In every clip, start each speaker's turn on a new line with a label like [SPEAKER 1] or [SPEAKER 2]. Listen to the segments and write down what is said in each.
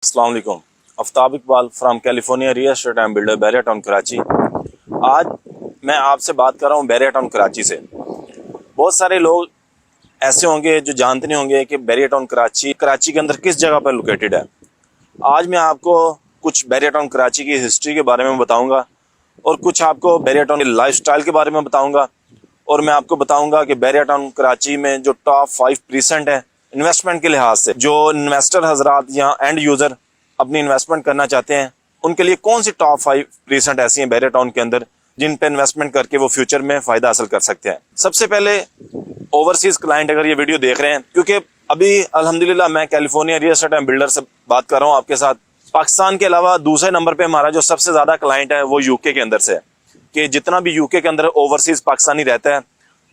[SPEAKER 1] अस्सलाम वालेकुम। Aftab Iqbal from California real estate and builder Bahria town Karachi. आज मैं आपसे बात कर रहा हूँ बैरिया टाउन कराची से। बहुत सारे लोग ऐसे होंगे जो जानते नहीं होंगे कि बैरिया टाउन कराची के अंदर किस जगह पर लोकेटेड है। आज मैं आपको कुछ बैरिया टाउन कराची की हिस्ट्री के बारे में बताऊँगा और कुछ आपको बैरिया टाउन की लाइफ स्टाइल के बारे में बताऊँगा और मैं आपको बताऊँगा कि बैरिया टाउन कराची में जो टॉप 5 प्रीसेंट है इन्वेस्टमेंट के लिहाज से, जो इन्वेस्टर हजरात या एंड यूजर अपनी इन्वेस्टमेंट करना चाहते हैं, उनके लिए कौन सी टॉप 5 प्रीसेंट ऐसी हैं बैरिया टाउन के अंदर जिन पे इन्वेस्टमेंट करके वो फ्यूचर में फायदा हासिल कर सकते हैं। सबसे पहले ओवरसीज क्लाइंट अगर ये वीडियो देख रहे हैं, क्योंकि अभी अल्हम्दुलिल्लाह मैं California real estate and builder से बात कर रहा हूँ आपके साथ। पाकिस्तान के अलावा दूसरे नंबर पे हमारा जो सबसे ज्यादा क्लाइंट है वो यूके के अंदर से है, कि जितना भी यूके के अंदर ओवरसीज पाकिस्तानी रहता है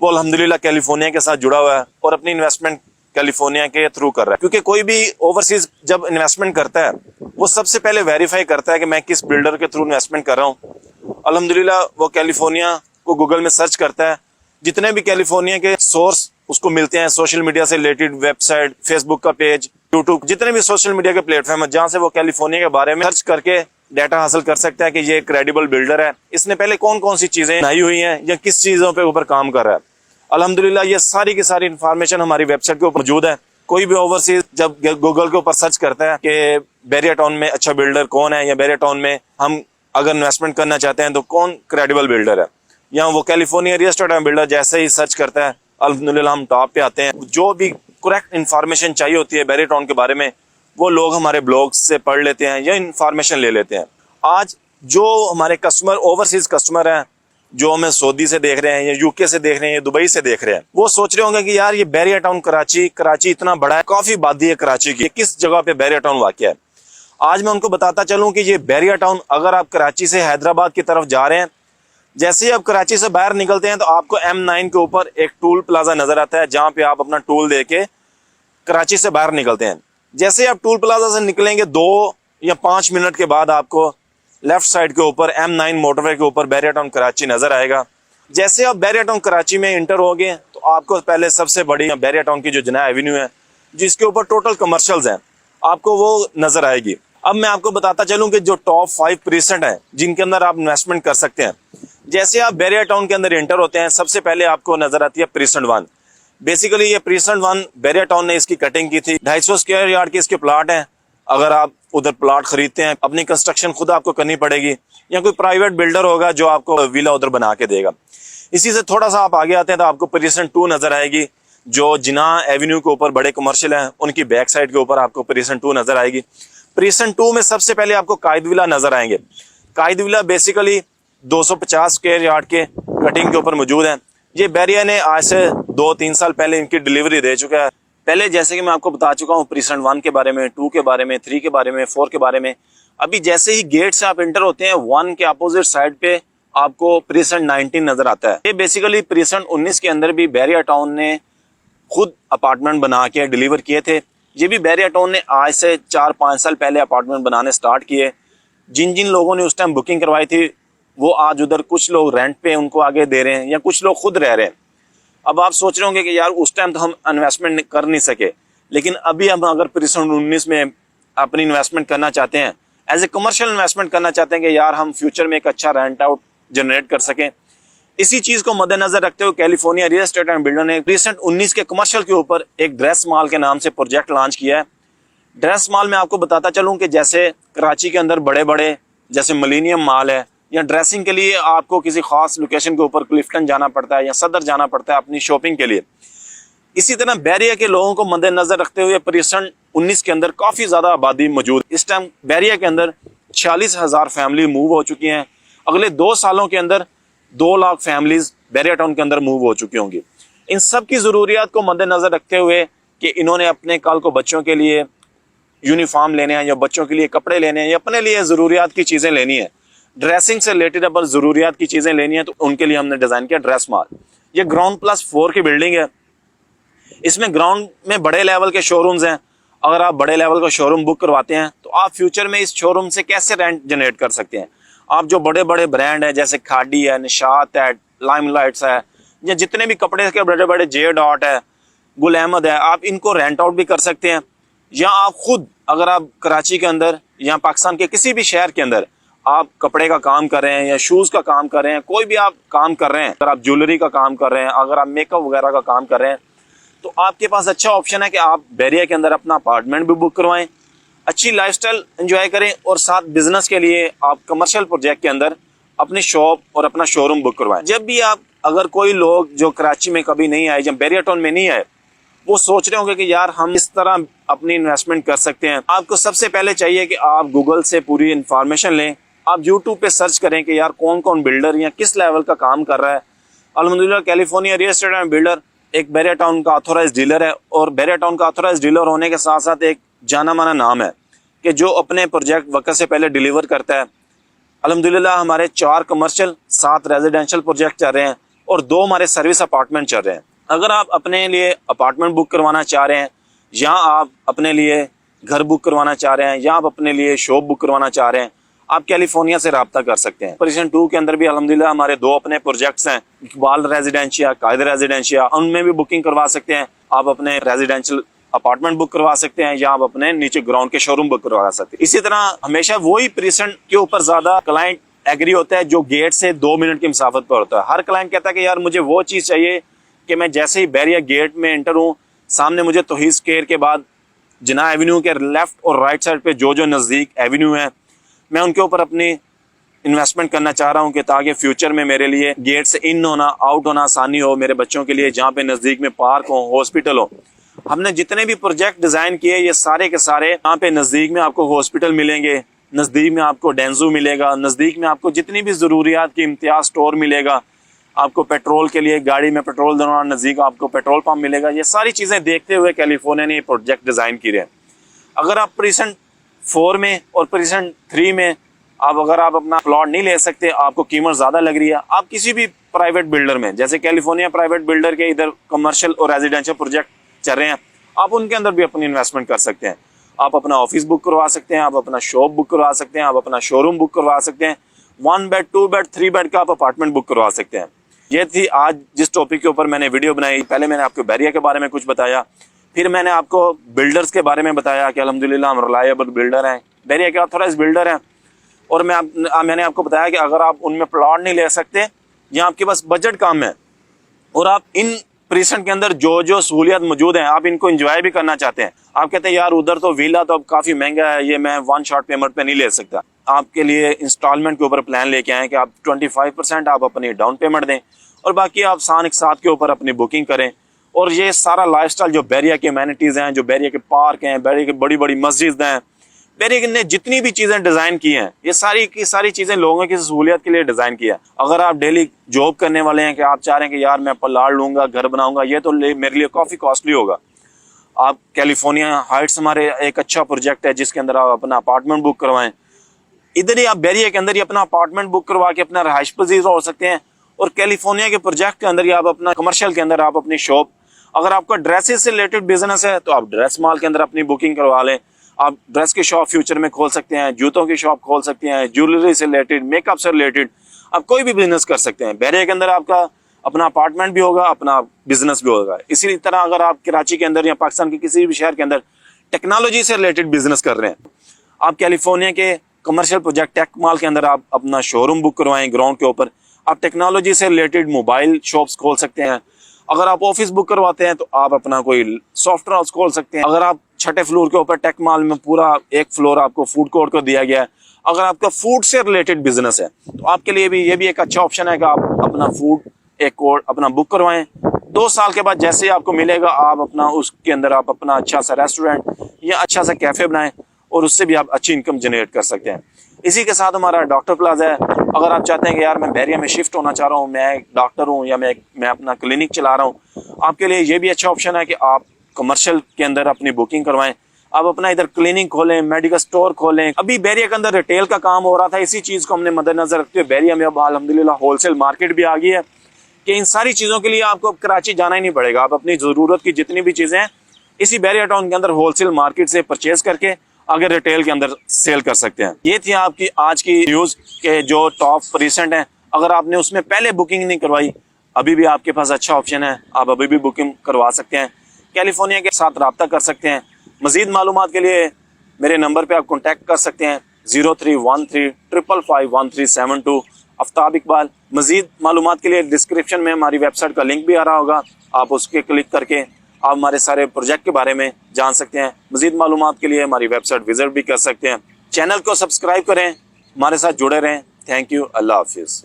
[SPEAKER 1] वो अल्हम्दुलिल्लाह कैलिफोर्निया के साथ जुड़ा हुआ है और अपनी इन्वेस्टमेंट कैलिफोर्निया के थ्रू कर रहा है। क्योंकि कोई भी ओवरसीज जब इन्वेस्टमेंट करता है वो सबसे पहले वेरीफाई करता है कि मैं किस बिल्डर के थ्रू इन्वेस्टमेंट कर रहा हूँ। अल्हम्दुलिल्लाह वो कैलिफोर्निया को गूगल में सर्च करता है, जितने भी कैलिफोर्निया के सोर्स उसको मिलते हैं, सोशल मीडिया से रिलेटेड वेबसाइट, फेसबुक का पेज, यूट्यूब, जितने भी सोशल मीडिया के प्लेटफॉर्म है जहां से वो कैलिफोर्निया के बारे में सर्च करके डाटा हासिल कर सकता है कि ये क्रेडिबल बिल्डर है, इसने पहले कौन कौन सी चीजें बनाई हुई हैं या किस चीजों पे ऊपर काम कर रहा है। अल्हम्दुलिल्लाह ये सारी की सारी इन्फॉर्मेशन हमारी वेबसाइट के ऊपर मौजूद है। कोई भी ओवरसीज जब गूगल के ऊपर सर्च करता है कि बैरिया टाउन में अच्छा बिल्डर कौन है या बैरिया टाउन में हम अगर इन्वेस्टमेंट करना चाहते हैं तो कौन क्रेडिबल बिल्डर है, या वो California real estate and builder जैसे ही सर्च करता है अल्हम्दुलिल्लाह हम टॉप पे आते हैं। जो भी करेक्ट इन्फॉर्मेशन चाहिए होती है बैरिया टाउन के बारे में वो लोग हमारे ब्लॉग से पढ़ लेते हैं या इन्फॉर्मेशन ले लेते हैं। आज जो हमारे कस्टमर ओवरसीज कस्टमर हैं, जो हमें सऊदी से देख रहे हैं या यूके से देख रहे हैं या दुबई से देख रहे हैं, वो सोच रहे होंगे कि यार ये बैरिया टाउन कराची इतना बड़ा है, काफी आबादी है कराची की, किस जगह पे बैरिया टाउन वाक़ है। आज मैं उनको बताता चलूं कि ये बैरिया टाउन, अगर आप कराची से हैदराबाद की तरफ जा रहे हैं, जैसे ही आप कराची से बाहर निकलते हैं तो आपको M9 के ऊपर एक टूल प्लाजा नजर आता है जहां पे आप अपना टूल देके कराची से बाहर निकलते हैं। जैसे ही आप टूल प्लाजा से निकलेंगे 2 या 5 मिनट के बाद आपको लेफ्ट साइड के ऊपर M9 मोटरवे के ऊपर बैरिया टाउन कराची नजर आएगा। जैसे आप बैरिया टाउन कराची में इंटर होगे तो आपको पहले सबसे बड़ी बैरिया टाउन की जो जना एवेन्यू है जिसके ऊपर टोटल कमर्शियल्स हैं, आपको वो नजर आएगी। अब मैं आपको बताता चलूं कि जो टॉप 5 प्रीसेंट है जिनके अंदर आप इन्वेस्टमेंट कर सकते हैं। जैसे आप बैरिया टाउन के अंदर इंटर होते हैं, सबसे पहले आपको नजर आती है प्रीसेंट 1। बेसिकली ये प्रीसेंट 1 बैरिया टाउन ने इसकी कटिंग की थी। 250 स्क्वायर यार्ड के इसके प्लाट हैं। अगर आप उधर प्लाट खरीदते हैं, अपनी कंस्ट्रक्शन खुद आपको करनी पड़ेगी या कोई प्राइवेट बिल्डर होगा जो आपको विला उधर बना के देगा। इसी से थोड़ा सा आप आगे आते हैं तो आपको प्रीसेंट 2 नजर आएगी, जो जिना एवेन्यू के ऊपर बड़े कमर्शियल हैं उनकी बैक साइड के ऊपर आपको प्रीसेंट 2 नजर आएगी। प्रीसेंट 2 में सबसे पहले आपको कायद विला नजर आएंगे। कायद विला बेसिकली 250 स्क्वायर यार्ड के कटिंग के ऊपर मौजूद है। ये बैरिया ने आज से 2-3 साल पहले इनकी डिलीवरी दे चुका है। पहले जैसे कि मैं आपको बता चुका हूँ प्रीसेंट 1 के बारे में, 2 के बारे में, 3 के बारे में, 4 के बारे में। अभी जैसे ही गेट से आप इंटर होते हैं 1 के अपोजिट साइड पे आपको प्रीसेंट 19 नजर आता है। ये बेसिकली प्रीसेंट 19 के अंदर भी बैरिया टाउन ने खुद अपार्टमेंट बना के डिलीवर किए थे। ये भी बैरिया टाउन ने आज से 4-5 साल पहले अपार्टमेंट बनाने स्टार्ट किए। जिन जिन लोगों ने उस टाइम बुकिंग करवाई थी वो आज उधर कुछ लोग रेंट पे उनको आगे दे रहे हैं या कुछ लोग खुद रह रहे हैं। अब आप सोच रहे होंगे कि यार उस टाइम तो हम इन्वेस्टमेंट कर नहीं सके, लेकिन अभी हम अगर प्रीसेंट 19 में अपनी इन्वेस्टमेंट करना चाहते हैं, एज ए कमर्शियल इन्वेस्टमेंट करना चाहते हैं कि यार हम फ्यूचर में एक अच्छा रेंट आउट जनरेट कर सकें, इसी चीज को मद्देनजर रखते हुए California real estate and builder ने प्रीसेंट 19 के कमर्शियल के ऊपर एक ड्रेस मॉल के नाम से प्रोजेक्ट लॉन्च किया है। ड्रेस मॉल में आपको बताता चलूं कि जैसे कराची के अंदर बड़े बड़े जैसे मिलेनियम मॉल है, या ड्रेसिंग के लिए आपको किसी खास लोकेशन के ऊपर क्लिफ्टन जाना पड़ता है या सदर जाना पड़ता है अपनी शॉपिंग के लिए, इसी तरह बैरिया के लोगों को मद्देनजर रखते हुए प्रीसेंट 19 के अंदर काफी ज्यादा आबादी मौजूद। इस टाइम बैरिया के अंदर 46,000 फैमिली मूव हो चुकी हैं। अगले 2 सालों के अंदर 2 लाख फैमिलीज बैरिया टाउन के अंदर मूव हो चुकी होंगी। इन सब की जरूरियात को मद्देनजर रखते हुए कि इन्होंने अपने कल को बच्चों के लिए यूनिफॉर्म लेने हैं या बच्चों के लिए कपड़े लेने हैं या अपने लिए जरूरियात की चीजें लेनी है, ड्रेसिंग से रिलेटेड अपन जरूरियात की चीजें लेनी है, तो उनके लिए हमने डिजाइन किया ड्रेस मॉल। ये ग्राउंड +4 की बिल्डिंग है। इसमें ग्राउंड में बड़े लेवल के शोरूम्स हैं। अगर आप बड़े लेवल का शोरूम बुक करवाते हैं तो आप फ्यूचर में इस शोरूम से कैसे रेंट जनरेट कर सकते हैं। आप जो बड़े बड़े ब्रांड है जैसे खाडी है, निशात है, लाइमलाइट्स है, या जितने भी कपड़े के बड़े बड़े जे डॉट है, गुल अहमद है, आप इनको रेंट आउट भी कर सकते हैं। या आप खुद अगर आप कराची के अंदर या पाकिस्तान के किसी भी शहर के अंदर आप कपड़े का काम कर रहे हैं या शूज़ का काम कर रहे हैं, कोई भी आप काम कर रहे हैं, अगर आप ज्वेलरी का काम कर रहे हैं, अगर आप मेकअप वगैरह का काम कर रहे हैं, तो आपके पास अच्छा ऑप्शन है कि आप बैरिया के अंदर अपना अपार्टमेंट भी बुक करवाएं, अच्छी लाइफस्टाइल एंजॉय करें और साथ बिजनेस के लिए आप कमर्शियल प्रोजेक्ट के अंदर अपनी शॉप और अपना शोरूम बुक करवाएं। जब भी आप अगर कोई लोग जो कराची में कभी नहीं आए, जब बैरिया टाउन में नहीं आए, वो सोच रहे होंगे कि यार हम इस तरह अपनी इन्वेस्टमेंट कर सकते हैं, आपको सबसे पहले चाहिए कि आप गूगल से पूरी इंफॉर्मेशन लें। आप यूट्यूब पे सर्च करें कि यार कौन कौन बिल्डर या किस लेवल का काम कर रहा है। अल्हम्दुलिल्लाह California real estate and builder एक बैरिया टाउन का ऑथोराइज डीलर है, और बैरिया टाउन का ऑथोराइज डीलर होने के साथ साथ एक जाना माना नाम है कि जो अपने प्रोजेक्ट वक्त से पहले डिलीवर करता है। अल्हम्दुलिल्लाह हमारे 4 कमर्शियल 7 रेजिडेंशियल प्रोजेक्ट चल रहे हैं और 2 हमारे सर्विस अपार्टमेंट चल रहे हैं। अगर आप अपने लिए अपार्टमेंट बुक करवाना चाह रहे हैं, या आप अपने लिए घर बुक करवाना चाह रहे हैं, या आप अपने लिए शॉप बुक करवाना चाह रहे हैं, आप कैलिफोर्निया से रब्ता कर सकते हैं। पोजीशन 2 के अंदर भी अल्हम्दुलिल्लाह हमारे 2 अपने प्रोजेक्ट्स हैं, इकबाल रेजिडेंशिया, कायद रेजिडेंशिया, उनमें भी बुकिंग करवा सकते हैं। आप अपने रेजिडेंशियल अपार्टमेंट बुक करवा सकते हैं, या आप अपने नीचे ग्राउंड के शोरूम बुक करवा सकते हैं। इसी तरह हमेशा वही प्रीसेंट के ऊपर ज्यादा क्लाइंट एग्री होता है जो गेट से 2 मिनट की मुसाफत पर होता है। हर क्लाइंट कहता है कि यार मुझे वो चीज चाहिए कि मैं जैसे ही बैरिया गेट में एंटर हूँ, सामने मुझे तौहीद स्क्वायर के बाद जिना एवेन्यू के लेफ्ट और राइट साइड पे जो जो नजदीक एवेन्यू है, मैं उनके ऊपर अपनी इन्वेस्टमेंट करना चाह रहा हूँ कि ताकि फ्यूचर में मेरे लिए गेट से इन होना आउट होना आसानी हो, मेरे बच्चों के लिए जहाँ पे नजदीक में पार्क हो, हॉस्पिटल हो। हमने जितने भी प्रोजेक्ट डिजाइन किए ये सारे के सारे यहाँ पे नजदीक में आपको हॉस्पिटल मिलेंगे, नजदीक में आपको डेंजू मिलेगा, नजदीक में आपको जितनी भी जरूरियात की इम्तियाज स्टोर मिलेगा, आपको पेट्रोल के लिए गाड़ी में पेट्रोल डलवाना नजदीक आपको पेट्रोल पंप मिलेगा। ये सारी चीजें देखते हुए कैलिफोर्निया ने ये प्रोजेक्ट डिजाइन किए हैं। अगर आप प्रीसेंट 4 में और प्रीसेंट 3 में अगर आप अपना प्लॉट नहीं ले सकते, आपको कीमत ज्यादा लग रही है, आप किसी भी प्राइवेट बिल्डर में, जैसे कैलिफोर्निया प्राइवेट बिल्डर के इधर कमर्शियल और रेजिडेंशियल प्रोजेक्ट चल रहे हैं, आप उनके अंदर भी अपनी इन्वेस्टमेंट कर सकते हैं। आप अपना ऑफिस बुक करवा सकते हैं, आप अपना शॉप बुक करवा सकते हैं, आप अपना शोरूम बुक करवा सकते हैं, 1 बेड 2 बेड 3 बेड का आप अपार्टमेंट बुक करवा सकते हैं। ये थी आज जिस टॉपिक के ऊपर मैंने वीडियो बनाई। पहले मैंने आपको बैरिया के बारे में कुछ बताया, फिर मैंने आपको बिल्डर्स के बारे में बताया कि अल्हम्दुलिल्लाह हम रिलायबल बिल्डर हैं, बैरिया के ऑथराइज्ड बिल्डर हैं। और मैंने आपको बताया कि अगर आप उनमें प्लॉट नहीं ले सकते या आपके पास बजट कम है और आप इन प्रीसेंट के अंदर जो जो सहूलियत मौजूद हैं आप इनको एंजॉय भी करना चाहते हैं, आप कहते हैं यार उधर तो विला तो अब काफी महंगा है, ये मैं 1 शॉट पेमेंट पे नहीं ले सकता, आपके लिए इंस्टॉलमेंट के ऊपर प्लान लेके आए कि आप 25% आप अपनी डाउन पेमेंट दें और बाकी आप सान एक साथ के ऊपर अपनी बुकिंग करें। और ये सारा लाइफस्टाइल जो बैरिया के अमेनिटीज हैं, जो बैरिया के पार्क हैं, बैरिया की बड़ी बड़ी मस्जिद हैं, बैरिया ने जितनी भी चीजें डिजाइन की हैं, ये सारी की सारी चीजें लोगों की सहूलियत के लिए डिजाइन किया है। अगर आप डेली जॉब करने वाले हैं कि आप चाह रहे हैं कि यार मैं प्लॉट लूंगा, घर बनाऊंगा, ये तो मेरे लिए काफी कॉस्टली होगा, आप कैलिफोर्निया हाइट्स हमारे एक अच्छा प्रोजेक्ट है जिसके अंदर आप अपना अपार्टमेंट बुक करवाएं। इधर ही आप बैरिया के अंदर ही अपना अपार्टमेंट बुक करवा के अपना रहायश पजीर हो सकते हैं। और कैलिफोर्निया के प्रोजेक्ट के अंदर ही आप अपना कमर्शियल के अंदर आप अपनी शॉप, अगर आपका ड्रेसेस से रिलेटेड बिजनेस है तो आप ड्रेस मॉल के अंदर अपनी बुकिंग करवा लें। आप ड्रेस की शॉप फ्यूचर में खोल सकते हैं, जूतों की शॉप खोल सकते हैं, ज्वेलरी से रिलेटेड, मेकअप से रिलेटेड आप कोई भी बिजनेस कर सकते हैं। बैरिया के अंदर आपका अपना अपार्टमेंट भी होगा, अपना बिजनेस भी होगा। इसी तरह अगर आप कराची के अंदर या पाकिस्तान के किसी भी शहर के अंदर टेक्नोलॉजी से रिलेटेड बिजनेस कर रहे हैं, आप कैलिफोर्निया के कमर्शियल प्रोजेक्ट टेक मॉल के अंदर आप अपना शोरूम बुक करवाएं ग्राउंड के ऊपर, आप टेक्नोलॉजी से रिलेटेड मोबाइल शॉप्स खोल सकते हैं। अगर आप ऑफिस बुक करवाते हैं तो आप अपना कोई सॉफ्टवेयर हाउस खोल सकते हैं। अगर आप 6ठे फ्लोर के ऊपर टेक मॉल में पूरा एक फ्लोर आपको फूड कोर्ट को दिया गया है, अगर आपका फूड से रिलेटेड बिजनेस है तो आपके लिए भी ये भी एक अच्छा ऑप्शन है कि आप अपना फूड एक कोर्ट अपना बुक करवाएं। 2 साल के बाद जैसे ही आपको मिलेगा आप अपना उसके अंदर आप अपना अच्छा सा रेस्टोरेंट या अच्छा सा कैफे बनाएं और उससे भी आप अच्छी इनकम जनरेट कर सकते हैं। इसी के साथ हमारा डॉक्टर प्लाजा है। अगर आप चाहते हैं कि यार मैं बैरिया में शिफ्ट होना चाह रहा हूँ, मैं एक डॉक्टर हूँ या मैं अपना क्लिनिक चला रहा हूँ, आपके लिए ये भी अच्छा ऑप्शन है कि आप कमर्शियल के अंदर अपनी बुकिंग करवाएं, आप अपना इधर क्लिनिक खोलें, मेडिकल स्टोर खोलें। अभी बैरिया के अंदर रिटेल का काम हो रहा था, इसी चीज को हमने मद्देनजर रखते हुए बैरिया में अब अल्हम्दुलिल्लाह होलसेल मार्केट भी आ गई है कि इन सारी चीजों के लिए आपको कराची जाना ही नहीं पड़ेगा। आप अपनी जरूरत की जितनी भी चीजें हैं इसी बैरिया टाउन के अंदर होलसेल मार्केट से परचेज करके अगर रिटेल के अंदर सेल कर सकते हैं। ये थी आपकी आज की न्यूज के जो टॉप रिसेंट है। अगर आपने उसमें पहले बुकिंग नहीं करवाई, अभी भी आपके पास अच्छा ऑप्शन है, आप अभी भी बुकिंग करवा सकते हैं, कैलिफोर्निया के साथ रब्ता कर सकते हैं। मज़ीद मालूमात के लिए मेरे नंबर पे आप कॉन्टैक्ट कर सकते हैं 0313551372 आफ्ताब इकबाल। मज़ीद मालूमात के लिए डिस्क्रिप्शन में हमारी वेबसाइट का लिंक भी आ रहा होगा, आप उसके क्लिक करके आप हमारे सारे प्रोजेक्ट के बारे में जान सकते हैं। मज़ीद मालूमात के लिए हमारी वेबसाइट विजिट भी कर सकते हैं। चैनल को सब्सक्राइब करें, हमारे साथ जुड़े रहें। थैंक यू, अल्लाह हाफिज़।